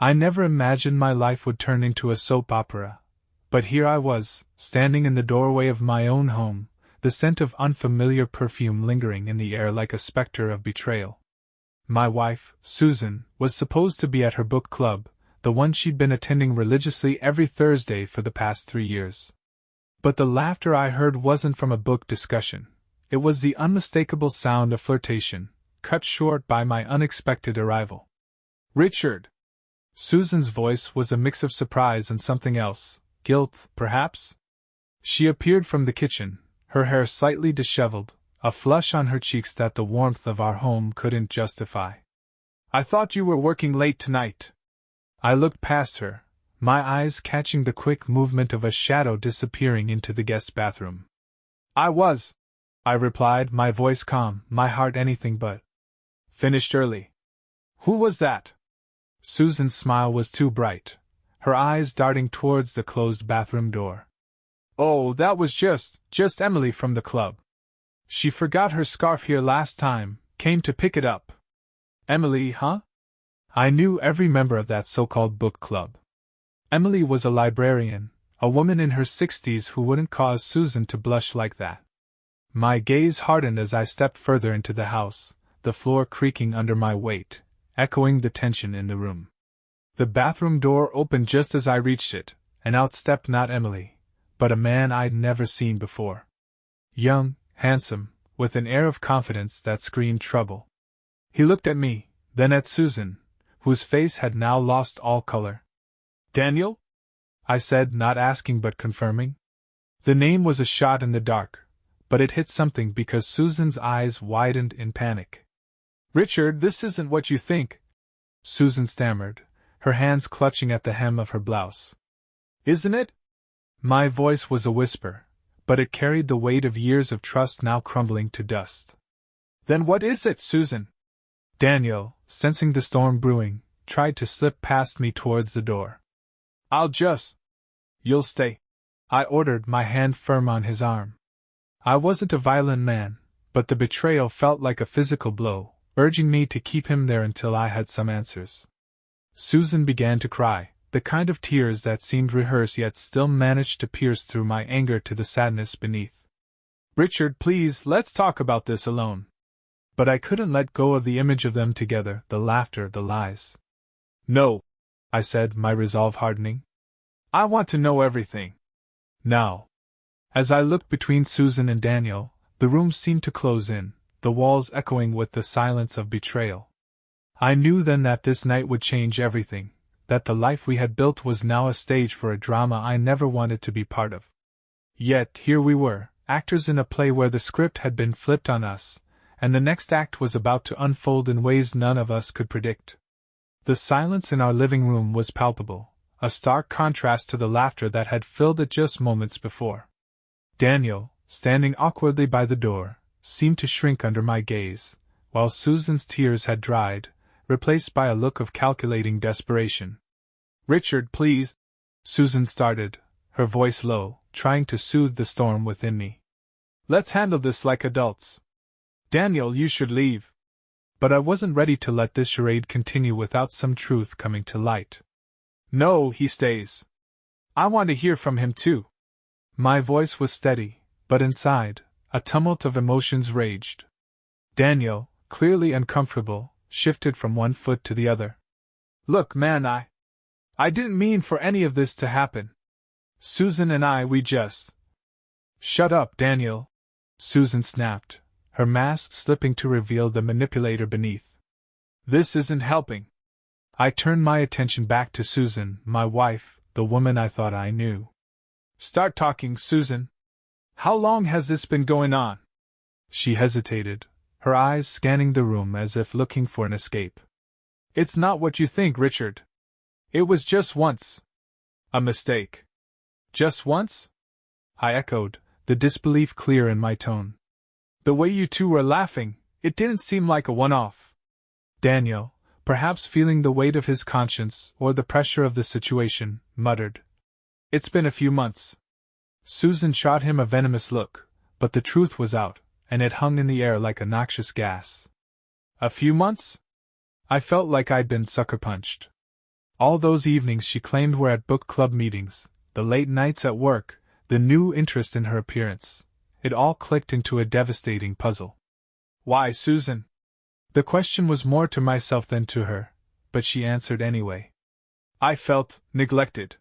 I never imagined my life would turn into a soap opera. But here I was, standing in the doorway of my own home, the scent of unfamiliar perfume lingering in the air like a specter of betrayal. My wife, Susan, was supposed to be at her book club, the one she'd been attending religiously every Thursday for the past 3 years. But the laughter I heard wasn't from a book discussion. It was the unmistakable sound of flirtation, cut short by my unexpected arrival. "Richard!" Susan's voice was a mix of surprise and something else, guilt, perhaps? She appeared from the kitchen, her hair slightly disheveled, a flush on her cheeks that the warmth of our home couldn't justify. "I thought you were working late tonight." I looked past her, my eyes catching the quick movement of a shadow disappearing into the guest bathroom. "I was," I replied, my voice calm, my heart anything but. "Finished early." "Who was that?" Susan's smile was too bright, her eyes darting towards the closed bathroom door. "Oh, that was just Emily from the club. She forgot her scarf here last time, came to pick it up." "Emily, huh?" I knew every member of that so-called book club. Emily was a librarian, a woman in her 60s who wouldn't cause Susan to blush like that. My gaze hardened as I stepped further into the house, the floor creaking under my weight, echoing the tension in the room. The bathroom door opened just as I reached it, and out stepped not Emily, but a man I'd never seen before. Young, handsome, with an air of confidence that screamed trouble. He looked at me, then at Susan, whose face had now lost all color. "Daniel?" I said, not asking but confirming. The name was a shot in the dark, but it hit something because Susan's eyes widened in panic. "Richard, this isn't what you think," Susan stammered, her hands clutching at the hem of her blouse. "Isn't it?" My voice was a whisper, but it carried the weight of years of trust now crumbling to dust. "Then what is it, Susan?" Daniel, sensing the storm brewing, tried to slip past me towards the door. "You'll stay," I ordered, my hand firm on his arm. I wasn't a violent man, but the betrayal felt like a physical blow, urging me to keep him there until I had some answers. Susan began to cry, the kind of tears that seemed rehearsed yet still managed to pierce through my anger to the sadness beneath. "Richard, please, let's talk about this alone." But I couldn't let go of the image of them together, the laughter, the lies. "No," I said, my resolve hardening. "I want to know everything. Now." As I looked between Susan and Daniel, the room seemed to close in, the walls echoing with the silence of betrayal. I knew then that this night would change everything, that the life we had built was now a stage for a drama I never wanted to be part of. Yet here we were, actors in a play where the script had been flipped on us, and the next act was about to unfold in ways none of us could predict. The silence in our living room was palpable, a stark contrast to the laughter that had filled it just moments before. Daniel, standing awkwardly by the door, seemed to shrink under my gaze, while Susan's tears had dried, replaced by a look of calculating desperation. "Richard, please," Susan started, her voice low, trying to soothe the storm within me. "Let's handle this like adults. Daniel, you should leave." But I wasn't ready to let this charade continue without some truth coming to light. "No, he stays. I want to hear from him too." My voice was steady, but inside, a tumult of emotions raged. Daniel, clearly uncomfortable, shifted from one foot to the other. "Look, man, I didn't mean for any of this to happen. Susan and we just—" "Shut up, Daniel," Susan snapped, her mask slipping to reveal the manipulator beneath. "This isn't helping." I turned my attention back to Susan, my wife, the woman I thought I knew. "Start talking, Susan. How long has this been going on?" She hesitated, her eyes scanning the room as if looking for an escape. "It's not what you think, Richard. It was just once. A mistake." "Just once?" I echoed, the disbelief clear in my tone. "The way you two were laughing, it didn't seem like a one-off." Daniel, perhaps feeling the weight of his conscience or the pressure of the situation, muttered, "It's been a few months." Susan shot him a venomous look, but the truth was out, and it hung in the air like a noxious gas. "A few months?" I felt like I'd been sucker-punched. All those evenings she claimed were at book club meetings, the late nights at work, the new interest in her appearance. It all clicked into a devastating puzzle. Why, Susan? The question was more to myself than to her, but she answered anyway. I felt neglected.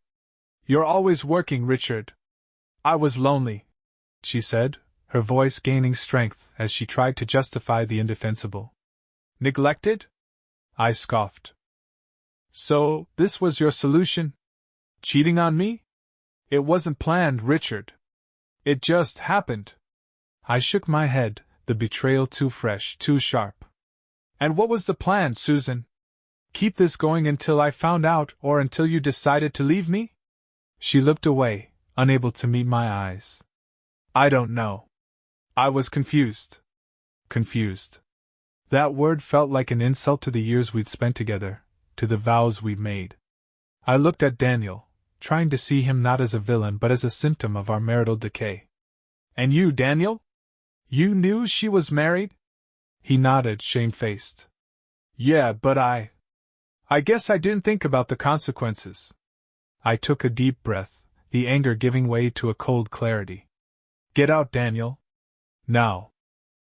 You're always working, Richard. I was lonely, she said, her voice gaining strength as she tried to justify the indefensible. Neglected? I scoffed. So, this was your solution? Cheating on me? It wasn't planned, Richard. It just happened. I shook my head, the betrayal too fresh, too sharp. And what was the plan, Susan? Keep this going until I found out or until you decided to leave me? She looked away, unable to meet my eyes. I don't know. I was confused. Confused. That word felt like an insult to the years we'd spent together, to the vows we'd made. I looked at Daniel, trying to see him not as a villain but as a symptom of our marital decay. And you, Daniel? You knew she was married? He nodded, shamefaced. Yeah, but I guess I didn't think about the consequences. I took a deep breath, the anger giving way to a cold clarity. Get out, Daniel. Now.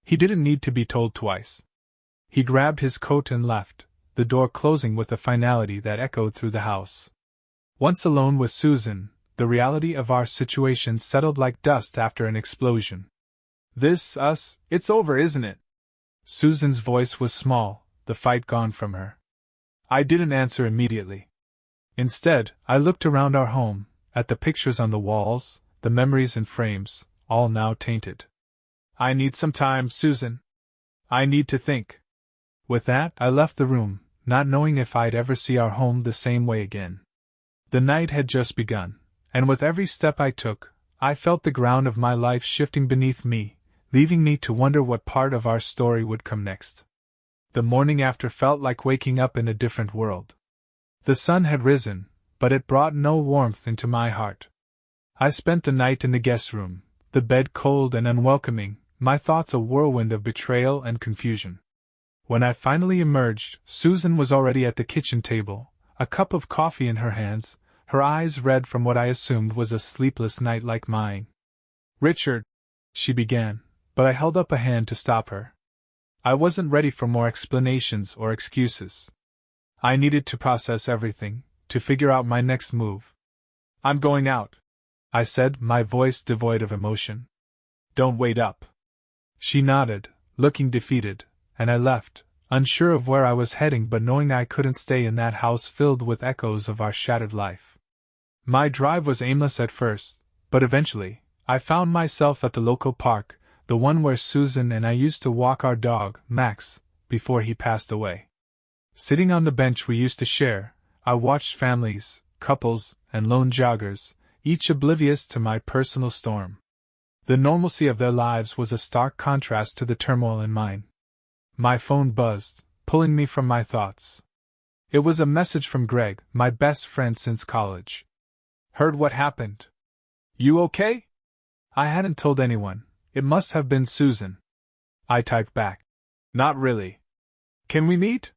He didn't need to be told twice. He grabbed his coat and left, the door closing with a finality that echoed through the house. Once alone with Susan, the reality of our situation settled like dust after an explosion. It's over, isn't it? Susan's voice was small, the fight gone from her. I didn't answer immediately. Instead, I looked around our home, at the pictures on the walls, the memories in frames, all now tainted. I need some time, Susan. I need to think. With that, I left the room, not knowing if I'd ever see our home the same way again. The night had just begun, and with every step I took, I felt the ground of my life shifting beneath me, leaving me to wonder what part of our story would come next. The morning after felt like waking up in a different world. The sun had risen, but it brought no warmth into my heart. I spent the night in the guest room, the bed cold and unwelcoming, my thoughts a whirlwind of betrayal and confusion. When I finally emerged, Susan was already at the kitchen table, a cup of coffee in her hands, her eyes red from what I assumed was a sleepless night like mine. Richard, she began, but I held up a hand to stop her. I wasn't ready for more explanations or excuses. I needed to process everything, to figure out my next move. I'm going out, I said, my voice devoid of emotion. Don't wait up. She nodded, looking defeated, and I left, unsure of where I was heading but knowing I couldn't stay in that house filled with echoes of our shattered life. My drive was aimless at first, but eventually, I found myself at the local park, the one where Susan and I used to walk our dog, Max, before he passed away. Sitting on the bench we used to share, I watched families, couples, and lone joggers, each oblivious to my personal storm. The normalcy of their lives was a stark contrast to the turmoil in mine. My phone buzzed, pulling me from my thoughts. It was a message from Greg, my best friend since college. Heard what happened? You okay? I hadn't told anyone. It must have been Susan. I typed back. Not really. Can we meet?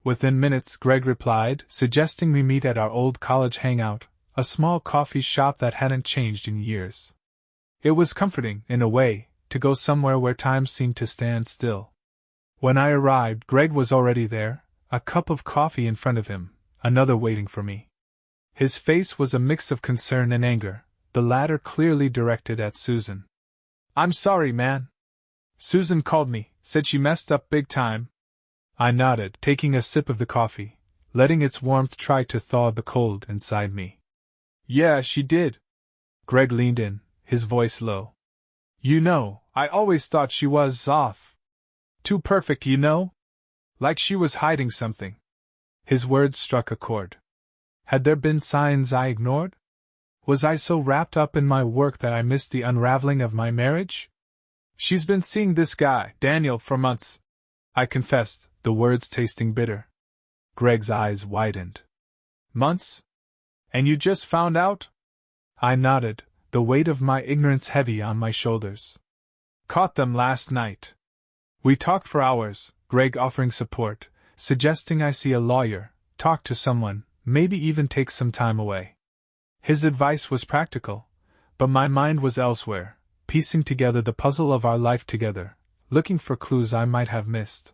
Within minutes, Greg replied, suggesting we meet at our old college hangout, a small coffee shop that hadn't changed in years. It was comforting, in a way, to go somewhere where time seemed to stand still. When I arrived, Greg was already there, a cup of coffee in front of him, another waiting for me. His face was a mix of concern and anger, the latter clearly directed at Susan. I'm sorry, man. Susan called me, said she messed up big time. I nodded, taking a sip of the coffee, letting its warmth try to thaw the cold inside me. Yeah, she did. Greg leaned in, his voice low. You know, I always thought she was off. Too perfect, you know? Like she was hiding something. His words struck a chord. Had there been signs I ignored? Was I so wrapped up in my work that I missed the unraveling of my marriage? She's been seeing this guy, Daniel, for months, I confessed, the words tasting bitter. Greg's eyes widened. Months? And you just found out? I nodded, the weight of my ignorance heavy on my shoulders. Caught them last night. We talked for hours, Greg offering support, suggesting I see a lawyer, talk to someone, maybe even take some time away. His advice was practical, but my mind was elsewhere, piecing together the puzzle of our life together, looking for clues I might have missed.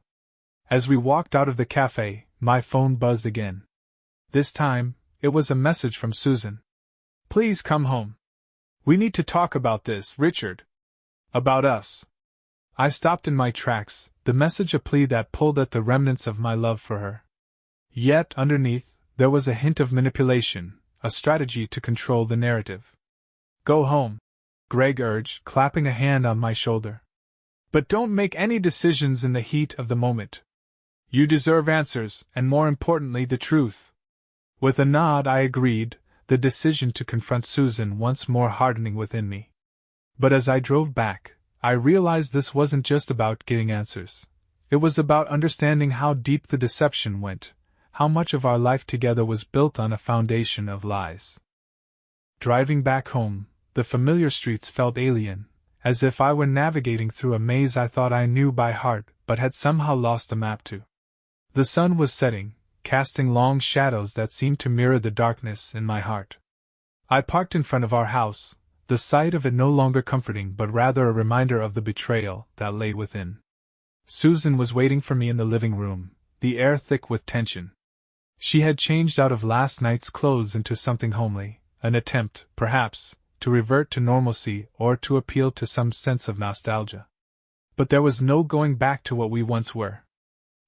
As we walked out of the cafe, my phone buzzed again. This time, it was a message from Susan. "Please come home. We need to talk about this, Richard. About us." I stopped in my tracks, the message a plea that pulled at the remnants of my love for her. Yet, underneath, there was a hint of manipulation, a strategy to control the narrative. "Go home," Greg urged, clapping a hand on my shoulder. "But don't make any decisions in the heat of the moment. You deserve answers, and more importantly, the truth." With a nod, I agreed, the decision to confront Susan once more hardening within me. But as I drove back, I realized this wasn't just about getting answers. It was about understanding how deep the deception went, how much of our life together was built on a foundation of lies. Driving back home, the familiar streets felt alien, as if I were navigating through a maze I thought I knew by heart but had somehow lost the map to. The sun was setting, casting long shadows that seemed to mirror the darkness in my heart. I parked in front of our house, the sight of it no longer comforting but rather a reminder of the betrayal that lay within. Susan was waiting for me in the living room, the air thick with tension. She had changed out of last night's clothes into something homely, an attempt, perhaps, to revert to normalcy or to appeal to some sense of nostalgia. But there was no going back to what we once were.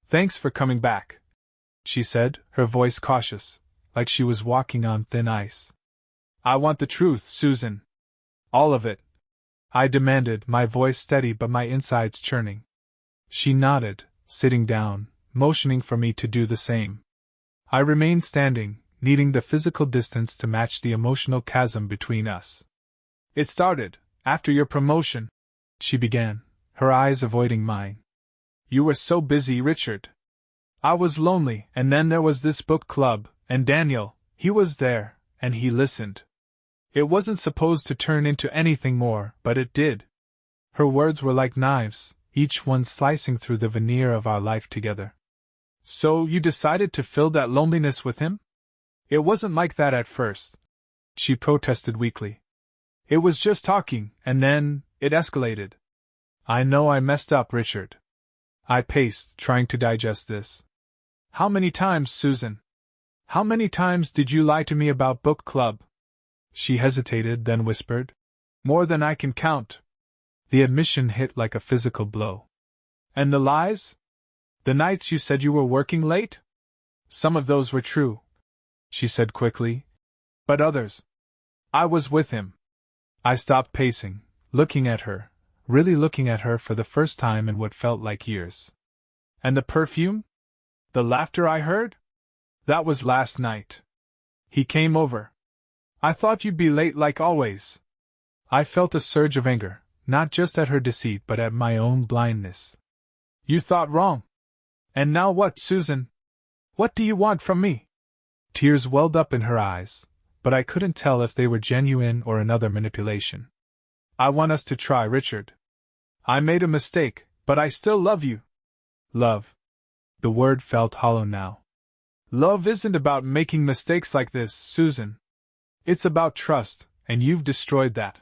"Thanks for coming back," she said, her voice cautious, like she was walking on thin ice. "I want the truth, Susan. All of it," I demanded, my voice steady but my insides churning. She nodded, sitting down, motioning for me to do the same. I remained standing, needing the physical distance to match the emotional chasm between us. "It started after your promotion," she began, her eyes avoiding mine. "You were so busy, Richard. I was lonely, and then there was this book club, and Daniel, he was there, and he listened. It wasn't supposed to turn into anything more, but it did." Her words were like knives, each one slicing through the veneer of our life together. "So you decided to fill that loneliness with him?" "It wasn't like that at first," she protested weakly. "It was just talking, and then it escalated." "I know I messed up, Richard." I paced, trying to digest this. "How many times, Susan? How many times did you lie to me about book club?" She hesitated, then whispered. "More than I can count." The admission hit like a physical blow. "And the lies? The nights you said you were working late?" "Some of those were true," she said quickly. "But others. I was with him." I stopped pacing, looking at her, really looking at her for the first time in what felt like years. "And the perfume? The laughter I heard? That was last night. He came over. I thought you'd be late like always." I felt a surge of anger, not just at her deceit but at my own blindness. "You thought wrong. And now what, Susan? What do you want from me?" Tears welled up in her eyes, but I couldn't tell if they were genuine or another manipulation. "I want us to try, Richard. I made a mistake, but I still love you." "Love." The word felt hollow now. "Love isn't about making mistakes like this, Susan. It's about trust, and you've destroyed that."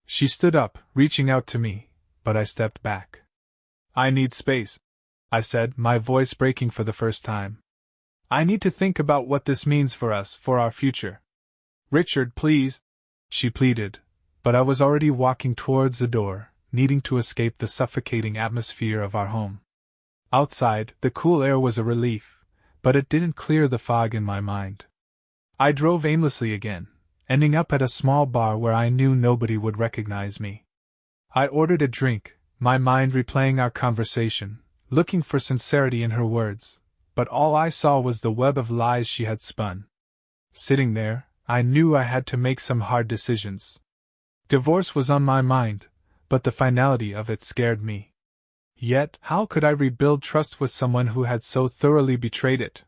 She stood up, reaching out to me, but I stepped back. "I need space," I said, my voice breaking for the first time. "I need to think about what this means for us, for our future." "Richard, please," she pleaded, but I was already walking towards the door, needing to escape the suffocating atmosphere of our home. Outside, the cool air was a relief, but it didn't clear the fog in my mind. I drove aimlessly again, ending up at a small bar where I knew nobody would recognize me. I ordered a drink, my mind replaying our conversation, looking for sincerity in her words, but all I saw was the web of lies she had spun. Sitting there, I knew I had to make some hard decisions. Divorce was on my mind, but the finality of it scared me. Yet, how could I rebuild trust with someone who had so thoroughly betrayed it?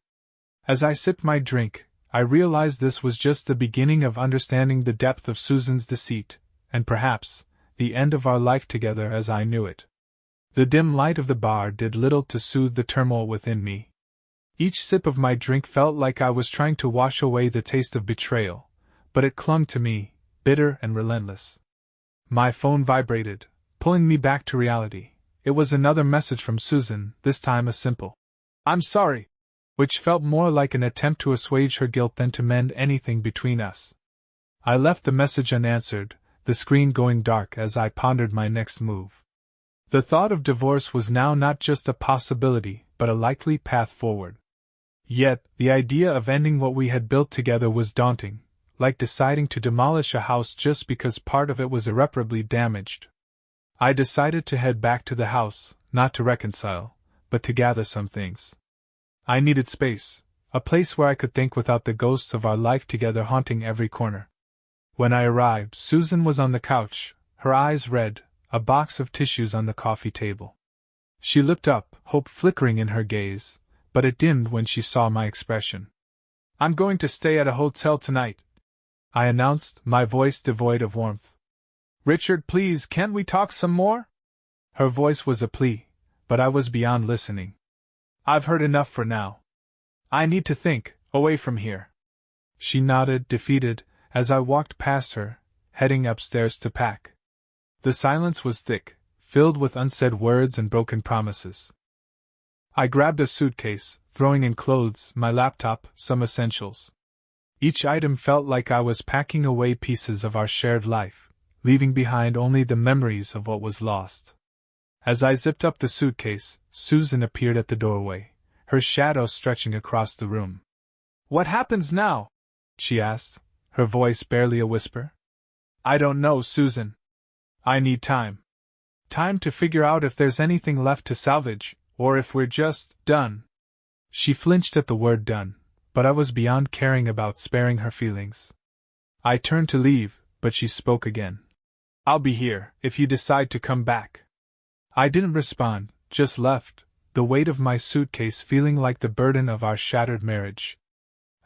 As I sipped my drink, I realized this was just the beginning of understanding the depth of Susan's deceit, and perhaps, the end of our life together as I knew it. The dim light of the bar did little to soothe the turmoil within me. Each sip of my drink felt like I was trying to wash away the taste of betrayal, but it clung to me, bitter and relentless. My phone vibrated, pulling me back to reality. It was another message from Susan, this time a simple, "I'm sorry," which felt more like an attempt to assuage her guilt than to mend anything between us. I left the message unanswered, the screen going dark as I pondered my next move. The thought of divorce was now not just a possibility, but a likely path forward. Yet, the idea of ending what we had built together was daunting, like deciding to demolish a house just because part of it was irreparably damaged. I decided to head back to the house, not to reconcile, but to gather some things. I needed space, a place where I could think without the ghosts of our life together haunting every corner. When I arrived, Susan was on the couch, her eyes red, a box of tissues on the coffee table. She looked up, hope flickering in her gaze, but it dimmed when she saw my expression. "I'm going to stay at a hotel tonight," I announced, my voice devoid of warmth. "Richard, please, can't we talk some more?" Her voice was a plea, but I was beyond listening. "I've heard enough for now. I need to think, away from here." She nodded, defeated, as I walked past her, heading upstairs to pack. The silence was thick, filled with unsaid words and broken promises. I grabbed a suitcase, throwing in clothes, my laptop, some essentials. Each item felt like I was packing away pieces of our shared life, leaving behind only the memories of what was lost. As I zipped up the suitcase, Susan appeared at the doorway, her shadow stretching across the room. "What happens now?" she asked, her voice barely a whisper. "I don't know, Susan. I need time. Time to figure out if there's anything left to salvage, or if we're just done." She flinched at the word done, but I was beyond caring about sparing her feelings. I turned to leave, but she spoke again. "I'll be here, if you decide to come back." I didn't respond, just left, the weight of my suitcase feeling like the burden of our shattered marriage.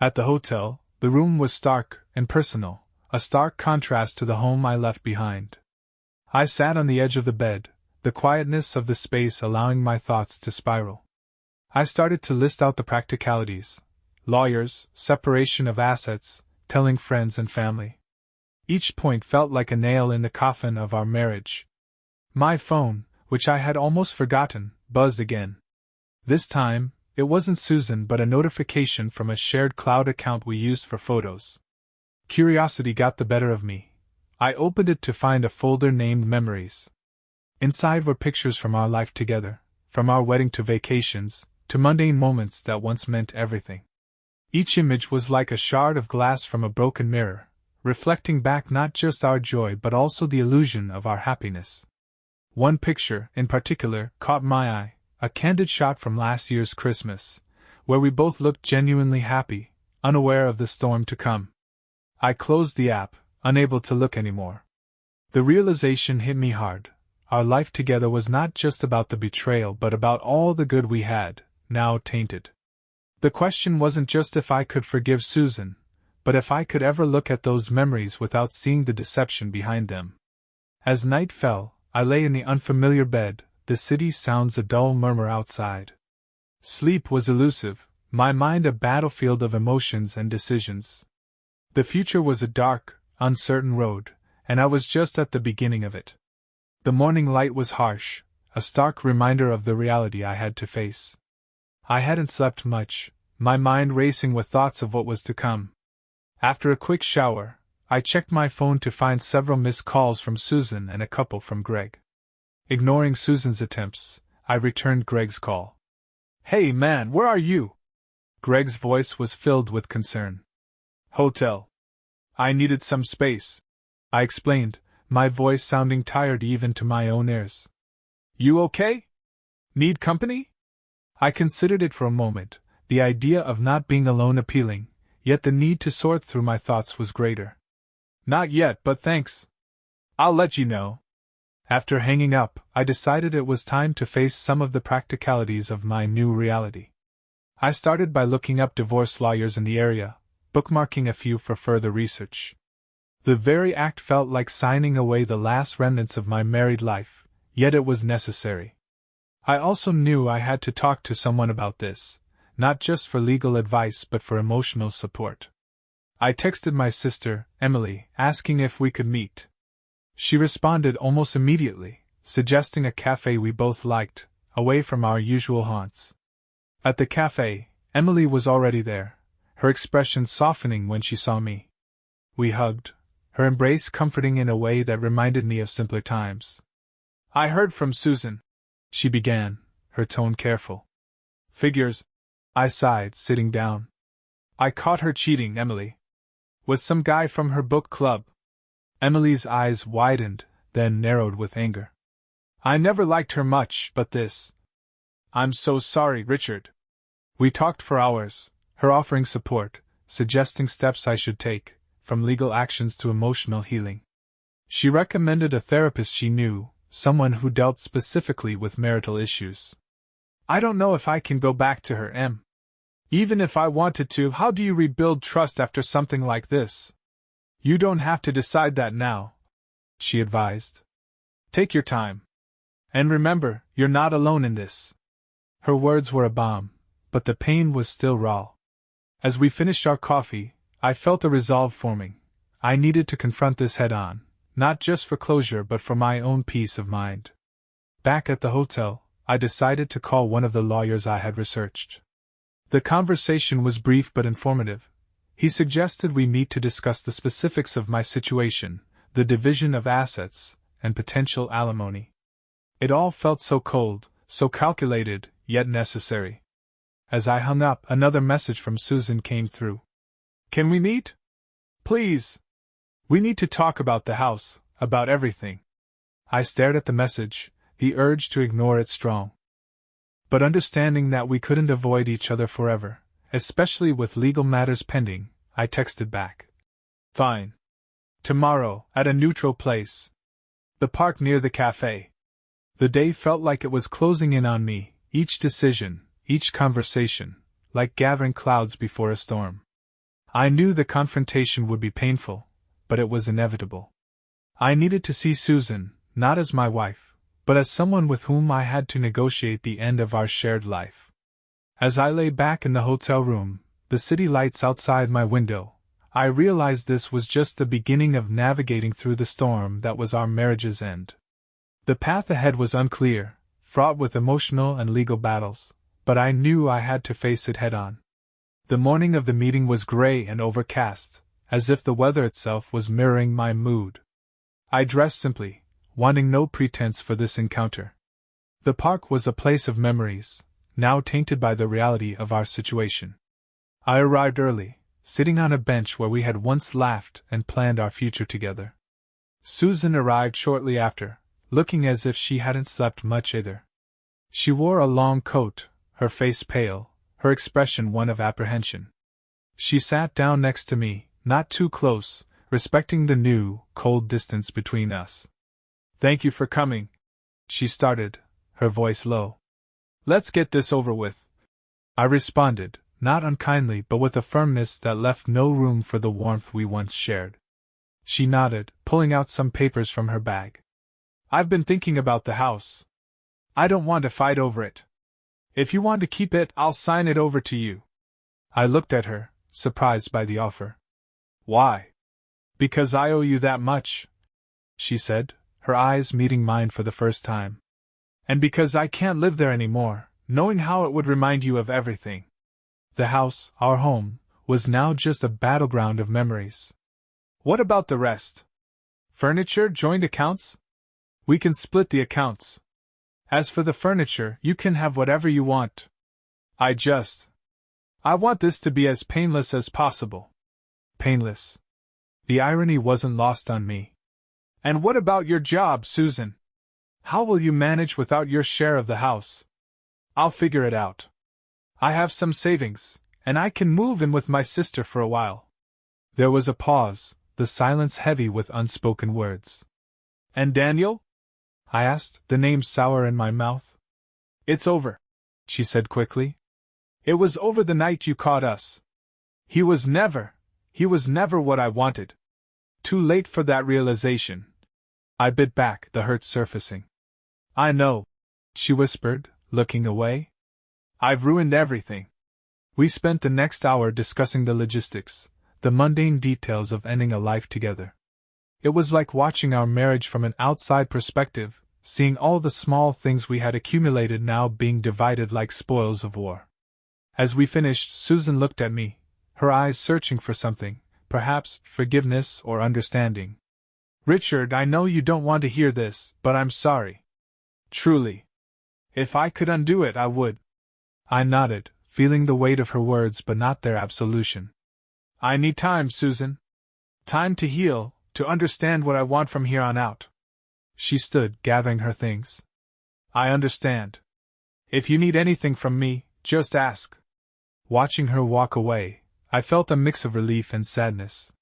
At the hotel, the room was stark and personal, a stark contrast to the home I left behind. I sat on the edge of the bed, the quietness of the space allowing my thoughts to spiral. I started to list out the practicalities: lawyers, separation of assets, telling friends and family. Each point felt like a nail in the coffin of our marriage. My phone, which I had almost forgotten, buzzed again. This time, it wasn't Susan but a notification from a shared cloud account we used for photos. Curiosity got the better of me. I opened it to find a folder named Memories. Inside were pictures from our life together, from our wedding to vacations, to mundane moments that once meant everything. Each image was like a shard of glass from a broken mirror, reflecting back not just our joy but also the illusion of our happiness. One picture, in particular, caught my eye, a candid shot from last year's Christmas, where we both looked genuinely happy, unaware of the storm to come. I closed the app, unable to look anymore. The realization hit me hard. Our life together was not just about the betrayal but about all the good we had, now tainted. The question wasn't just if I could forgive Susan, but if I could ever look at those memories without seeing the deception behind them. As night fell, I lay in the unfamiliar bed, the city sounds a dull murmur outside. Sleep was elusive, my mind a battlefield of emotions and decisions. The future was a dark, uncertain road, and I was just at the beginning of it. The morning light was harsh, a stark reminder of the reality I had to face. I hadn't slept much, my mind racing with thoughts of what was to come. After a quick shower, I checked my phone to find several missed calls from Susan and a couple from Greg. Ignoring Susan's attempts, I returned Greg's call. "Hey man, where are you?" Greg's voice was filled with concern. "Hotel. I needed some space," I explained, my voice sounding tired even to my own ears. "You okay? Need company?" I considered it for a moment, the idea of not being alone appealing, yet the need to sort through my thoughts was greater. "Not yet, but thanks. I'll let you know." After hanging up, I decided it was time to face some of the practicalities of my new reality. I started by looking up divorce lawyers in the area, bookmarking a few for further research. The very act felt like signing away the last remnants of my married life, yet it was necessary. I also knew I had to talk to someone about this, not just for legal advice but for emotional support. I texted my sister, Emily, asking if we could meet. She responded almost immediately, suggesting a cafe we both liked, away from our usual haunts. At the cafe, Emily was already there, her expression softening when she saw me. We hugged, her embrace comforting in a way that reminded me of simpler times. "I heard from Susan," she began, her tone careful. "Figures," I sighed, sitting down. "I caught her cheating, Emily. With some guy from her book club." Emily's eyes widened, then narrowed with anger. "I never liked her much, but this. I'm so sorry, Richard." We talked for hours, her offering support, suggesting steps I should take, from legal actions to emotional healing. She recommended a therapist she knew, someone who dealt specifically with marital issues. "I don't know if I can go back to her, Em. Even if I wanted to, how do you rebuild trust after something like this?" "You don't have to decide that now," she advised. "Take your time. And remember, you're not alone in this." Her words were a balm, but the pain was still raw. As we finished our coffee, I felt a resolve forming. I needed to confront this head-on, not just for closure but for my own peace of mind. Back at the hotel, I decided to call one of the lawyers I had researched. The conversation was brief but informative. He suggested we meet to discuss the specifics of my situation, the division of assets, and potential alimony. It all felt so cold, so calculated, yet necessary. As I hung up, another message from Susan came through. "Can we meet? Please. We need to talk about the house, about everything." I stared at the message, the urge to ignore it strong. But understanding that we couldn't avoid each other forever, especially with legal matters pending, I texted back. "Fine. Tomorrow, at a neutral place. The park near the cafe." The day felt like it was closing in on me, each decision, each conversation, like gathering clouds before a storm. I knew the confrontation would be painful, but it was inevitable. I needed to see Susan, not as my wife, but as someone with whom I had to negotiate the end of our shared life. As I lay back in the hotel room, the city lights outside my window, I realized this was just the beginning of navigating through the storm that was our marriage's end. The path ahead was unclear, fraught with emotional and legal battles, but I knew I had to face it head-on. The morning of the meeting was gray and overcast, as if the weather itself was mirroring my mood. I dressed simply, wanting no pretense for this encounter. The park was a place of memories, now tainted by the reality of our situation. I arrived early, sitting on a bench where we had once laughed and planned our future together. Susan arrived shortly after, looking as if she hadn't slept much either. She wore a long coat, her face pale, her expression one of apprehension. She sat down next to me, not too close, respecting the new, cold distance between us. "Thank you for coming," she started, her voice low. "Let's get this over with." I responded, not unkindly but with a firmness that left no room for the warmth we once shared. She nodded, pulling out some papers from her bag. "I've been thinking about the house. I don't want to fight over it. If you want to keep it, I'll sign it over to you." I looked at her, surprised by the offer. "Why?" "Because I owe you that much," she said, her eyes meeting mine for the first time. "And because I can't live there anymore, knowing how it would remind you of everything." The house, our home, was now just a battleground of memories. "What about the rest? Furniture, joint accounts?" "We can split the accounts. As for the furniture, you can have whatever you want. I want this to be as painless as possible." Painless. The irony wasn't lost on me. "And what about your job, Susan? How will you manage without your share of the house?" "I'll figure it out. I have some savings, and I can move in with my sister for a while." There was a pause, the silence heavy with unspoken words. "And Daniel?" I asked, the name sour in my mouth. "It's over," she said quickly. "It was over the night you caught us. He was never what I wanted. Too late for that realization." I bit back, the hurt surfacing. "I know," she whispered, looking away. "I've ruined everything. We spent the next hour discussing the logistics, the mundane details of ending a life together. It was like watching our marriage from an outside perspective, seeing all the small things we had accumulated now being divided like spoils of war. As we finished, Susan looked at me, her eyes searching for something, perhaps forgiveness or understanding. "Richard, I know you don't want to hear this, but I'm sorry. Truly. If I could undo it, I would." I nodded, feeling the weight of her words but not their absolution. "I need time, Susan. Time to heal, to understand what I want from here on out." She stood, gathering her things. "I understand. If you need anything from me, just ask." Watching her walk away, I felt a mix of relief and sadness.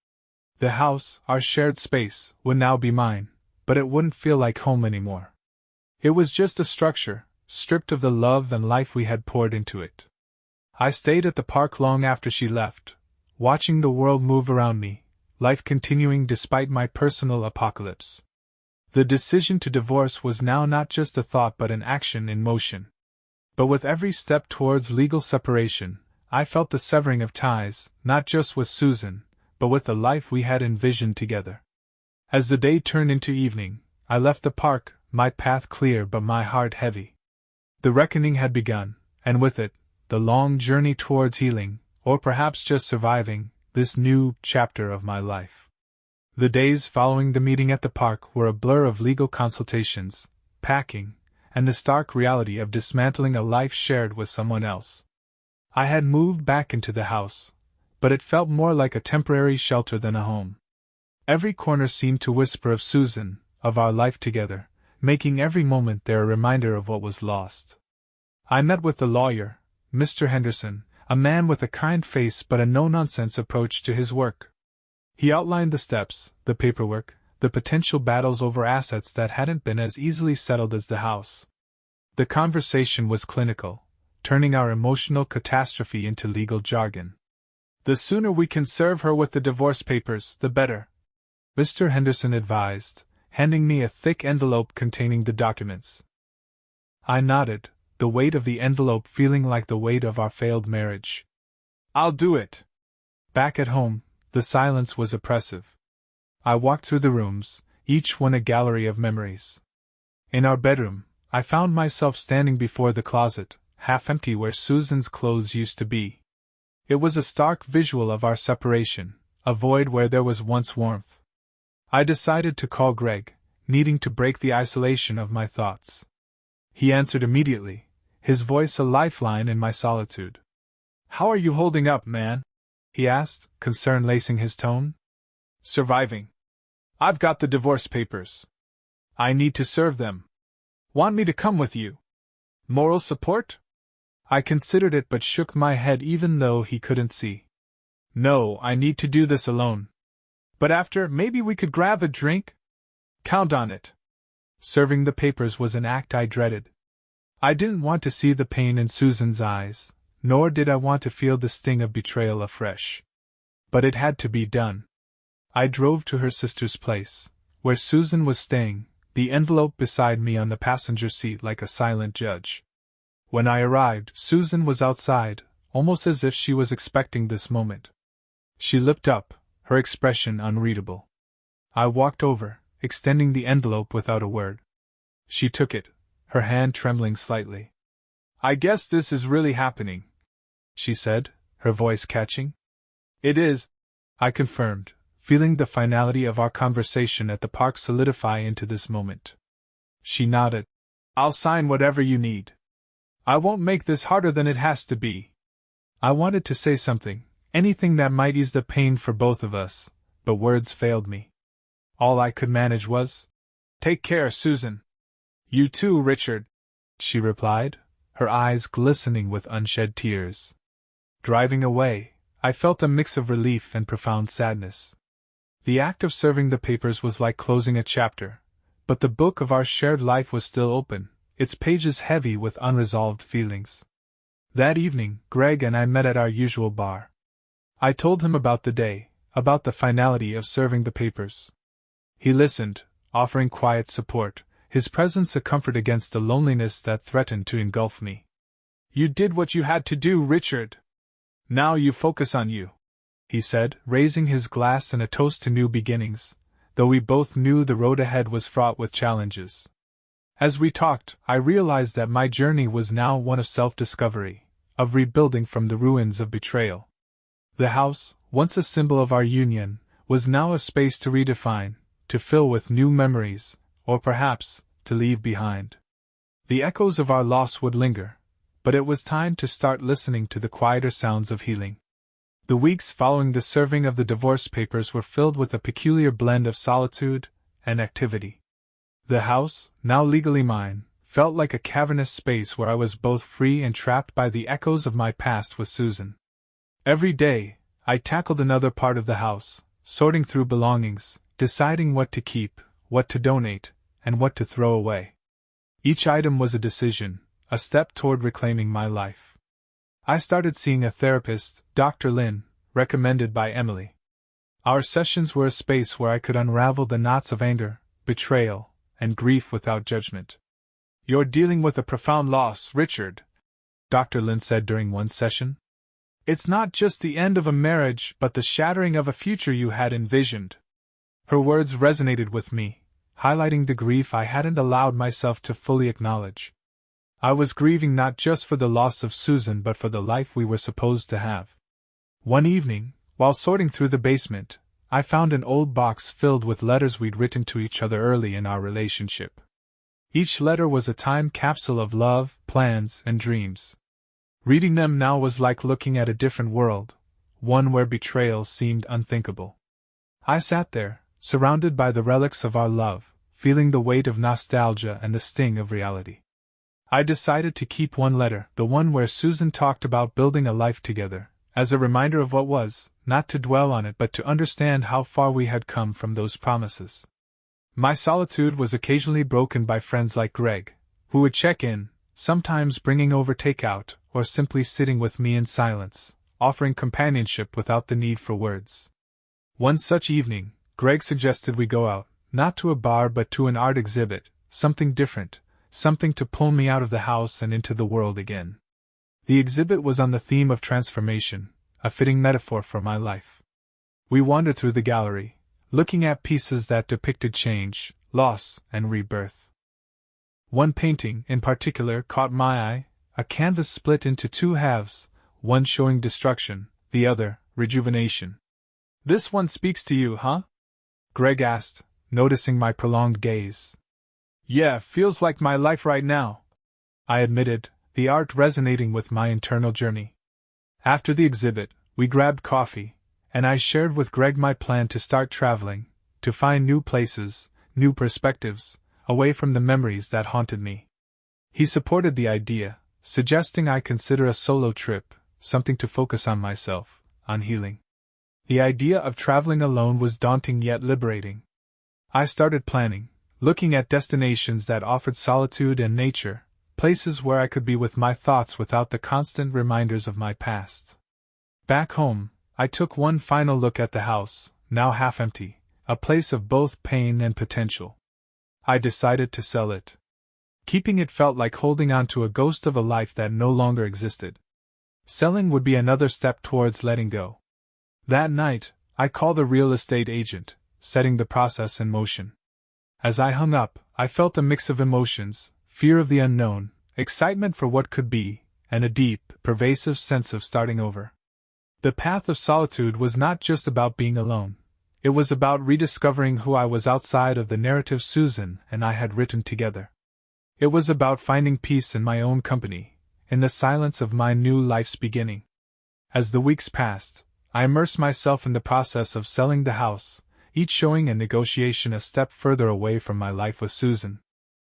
The house, our shared space, would now be mine, but it wouldn't feel like home anymore. It was just a structure, stripped of the love and life we had poured into it. I stayed at the park long after she left, watching the world move around me, life continuing despite my personal apocalypse. The decision to divorce was now not just a thought but an action in motion. But with every step towards legal separation, I felt the severing of ties, not just with Susan, but with the life we had envisioned together. As the day turned into evening, I left the park, my path clear but my heart heavy. The reckoning had begun, and with it, the long journey towards healing, or perhaps just surviving, this new chapter of my life. The days following the meeting at the park were a blur of legal consultations, packing, and the stark reality of dismantling a life shared with someone else. I had moved back into the house, but it felt more like a temporary shelter than a home. Every corner seemed to whisper of Susan, of our life together, making every moment there a reminder of what was lost. I met with the lawyer, Mr. Henderson, a man with a kind face but a no-nonsense approach to his work. He outlined the steps, the paperwork, the potential battles over assets that hadn't been as easily settled as the house. The conversation was clinical, turning our emotional catastrophe into legal jargon. "The sooner we can serve her with the divorce papers, the better," Mr. Henderson advised, handing me a thick envelope containing the documents. I nodded, the weight of the envelope feeling like the weight of our failed marriage. "I'll do it." Back at home, the silence was oppressive. I walked through the rooms, each one a gallery of memories. In our bedroom, I found myself standing before the closet, half empty where Susan's clothes used to be. It was a stark visual of our separation, a void where there was once warmth. I decided to call Greg, needing to break the isolation of my thoughts. He answered immediately, his voice a lifeline in my solitude. "How are you holding up, man?" he asked, concern lacing his tone. "Surviving. I've got the divorce papers. I need to serve them. Want me to come with you? Moral support?" I considered it but shook my head even though he couldn't see. "No, I need to do this alone. But after, maybe we could grab a drink? Count on it." Serving the papers was an act I dreaded. I didn't want to see the pain in Susan's eyes, nor did I want to feel the sting of betrayal afresh. But it had to be done. I drove to her sister's place, where Susan was staying, the envelope beside me on the passenger seat like a silent judge. When I arrived, Susan was outside, almost as if she was expecting this moment. She looked up, her expression unreadable. I walked over, extending the envelope without a word. She took it, her hand trembling slightly. "I guess this is really happening," she said, her voice catching. "It is," I confirmed, feeling the finality of our conversation at the park solidify into this moment. She nodded. "I'll sign whatever you need. I won't make this harder than it has to be." I wanted to say something, anything that might ease the pain for both of us, but words failed me. All I could manage was, "Take care, Susan." "You too, Richard," she replied, her eyes glistening with unshed tears. Driving away, I felt a mix of relief and profound sadness. The act of serving the papers was like closing a chapter, but the book of our shared life was still open, its pages heavy with unresolved feelings. That evening, Greg and I met at our usual bar. I told him about the day, about the finality of serving the papers. He listened, offering quiet support, his presence a comfort against the loneliness that threatened to engulf me. "You did what you had to do, Richard," Now you focus on you, he said, raising his glass in a toast to new beginnings, though we both knew the road ahead was fraught with challenges. As we talked, I realized that my journey was now one of self-discovery, of rebuilding from the ruins of betrayal. The house, once a symbol of our union, was now a space to redefine, to fill with new memories, or perhaps, to leave behind. The echoes of our loss would linger, but it was time to start listening to the quieter sounds of healing. The weeks following the serving of the divorce papers were filled with a peculiar blend of solitude and activity. The house, now legally mine, felt like a cavernous space where I was both free and trapped by the echoes of my past with Susan. Every day, I tackled another part of the house, sorting through belongings, deciding what to keep, what to donate, and what to throw away. Each item was a decision, a step toward reclaiming my life. I started seeing a therapist, Dr. Lin, recommended by Emily. Our sessions were a space where I could unravel the knots of anger, betrayal, and grief without judgment. "You're dealing with a profound loss, Richard," Dr. Lin said during one session. "It's not just the end of a marriage but the shattering of a future you had envisioned." Her words resonated with me, highlighting the grief I hadn't allowed myself to fully acknowledge. I was grieving not just for the loss of Susan but for the life we were supposed to have. One evening, while sorting through the basement, I found an old box filled with letters we'd written to each other early in our relationship. Each letter was a time capsule of love, plans, and dreams. Reading them now was like looking at a different world, one where betrayal seemed unthinkable. I sat there, surrounded by the relics of our love, feeling the weight of nostalgia and the sting of reality. I decided to keep one letter, the one where Susan talked about building a life together, as a reminder of what was, not to dwell on it but to understand how far we had come from those promises. My solitude was occasionally broken by friends like Greg, who would check in, sometimes bringing over takeout, or simply sitting with me in silence, offering companionship without the need for words. One such evening, Greg suggested we go out, not to a bar but to an art exhibit, something different, something to pull me out of the house and into the world again. The exhibit was on the theme of transformation, a fitting metaphor for my life. We wandered through the gallery, looking at pieces that depicted change, loss, and rebirth. One painting, in particular, caught my eye, a canvas split into two halves, one showing destruction, the other, rejuvenation. "This one speaks to you, huh?" Greg asked, noticing my prolonged gaze. "Yeah, feels like my life right now," I admitted, the art resonating with my internal journey. After the exhibit, we grabbed coffee, and I shared with Greg my plan to start traveling, to find new places, new perspectives, away from the memories that haunted me. He supported the idea, suggesting I consider a solo trip, something to focus on myself, on healing. The idea of traveling alone was daunting yet liberating. I started planning, looking at destinations that offered solitude and nature, places where I could be with my thoughts without the constant reminders of my past. Back home, I took one final look at the house, now half empty, a place of both pain and potential. I decided to sell it. Keeping it felt like holding on to a ghost of a life that no longer existed. Selling would be another step towards letting go. That night, I called a real estate agent, setting the process in motion. As I hung up, I felt a mix of emotions, fear of the unknown, excitement for what could be, and a deep, pervasive sense of starting over. The path of solitude was not just about being alone. It was about rediscovering who I was outside of the narrative Susan and I had written together. It was about finding peace in my own company, in the silence of my new life's beginning. As the weeks passed, I immersed myself in the process of selling the house, each showing a negotiation a step further away from my life with Susan.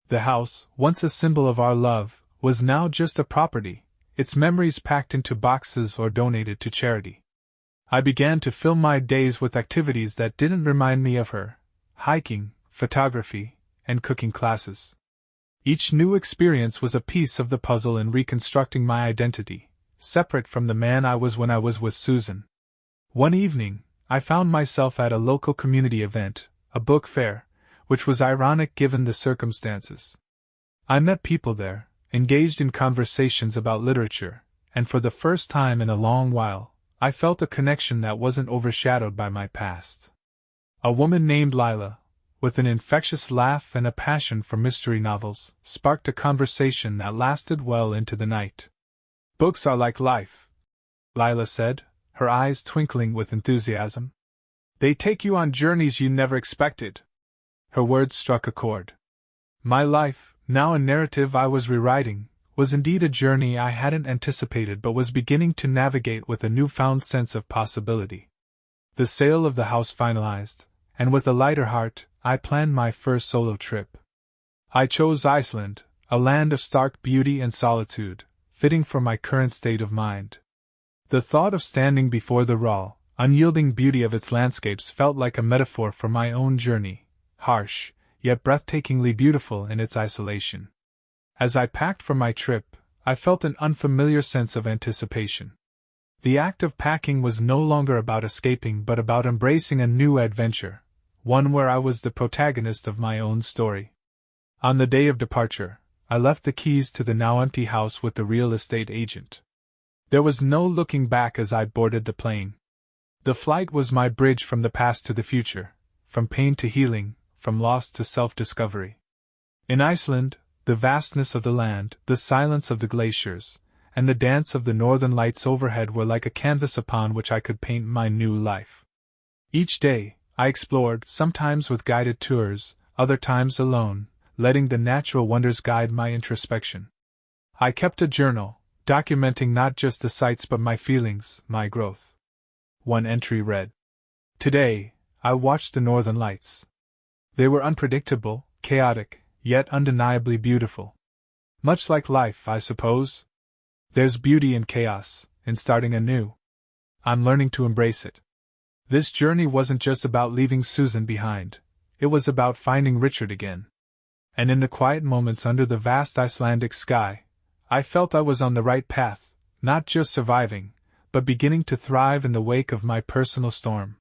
The house, once a symbol of our love, was now just a property, its memories packed into boxes or donated to charity. I began to fill my days with activities that didn't remind me of her: hiking, photography, and cooking classes. Each new experience was a piece of the puzzle in reconstructing my identity, separate from the man I was when I was with Susan. One evening, I found myself at a local community event, a book fair, which was ironic given the circumstances. I met people there, engaged in conversations about literature, and for the first time in a long while, I felt a connection that wasn't overshadowed by my past. A woman named Lila, with an infectious laugh and a passion for mystery novels, sparked a conversation that lasted well into the night. "Books are like life," Lila said, her eyes twinkling with enthusiasm. "They take you on journeys you never expected." Her words struck a chord. My life, now a narrative I was rewriting, was indeed a journey I hadn't anticipated but was beginning to navigate with a newfound sense of possibility. The sale of the house finalized, and with a lighter heart, I planned my first solo trip. I chose Iceland, a land of stark beauty and solitude, fitting for my current state of mind. The thought of standing before the raw, unyielding beauty of its landscapes felt like a metaphor for my own journey, harsh, yet breathtakingly beautiful in its isolation. As I packed for my trip, I felt an unfamiliar sense of anticipation. The act of packing was no longer about escaping but about embracing a new adventure, one where I was the protagonist of my own story. On the day of departure, I left the keys to the now empty house with the real estate agent. There was no looking back as I boarded the plane. The flight was my bridge from the past to the future, from pain to healing, from loss to self-discovery. In Iceland, the vastness of the land, the silence of the glaciers, and the dance of the northern lights overhead were like a canvas upon which I could paint my new life. Each day, I explored, sometimes with guided tours, other times alone, letting the natural wonders guide my introspection. I kept a journal, documenting not just the sights but my feelings, my growth. One entry read, "Today, I watched the northern lights. They were unpredictable, chaotic, yet undeniably beautiful. Much like life, I suppose. There's beauty in chaos, in starting anew. I'm learning to embrace it." This journey wasn't just about leaving Susan behind, it was about finding Richard again. And in the quiet moments under the vast Icelandic sky, I felt I was on the right path, not just surviving, but beginning to thrive in the wake of my personal storm.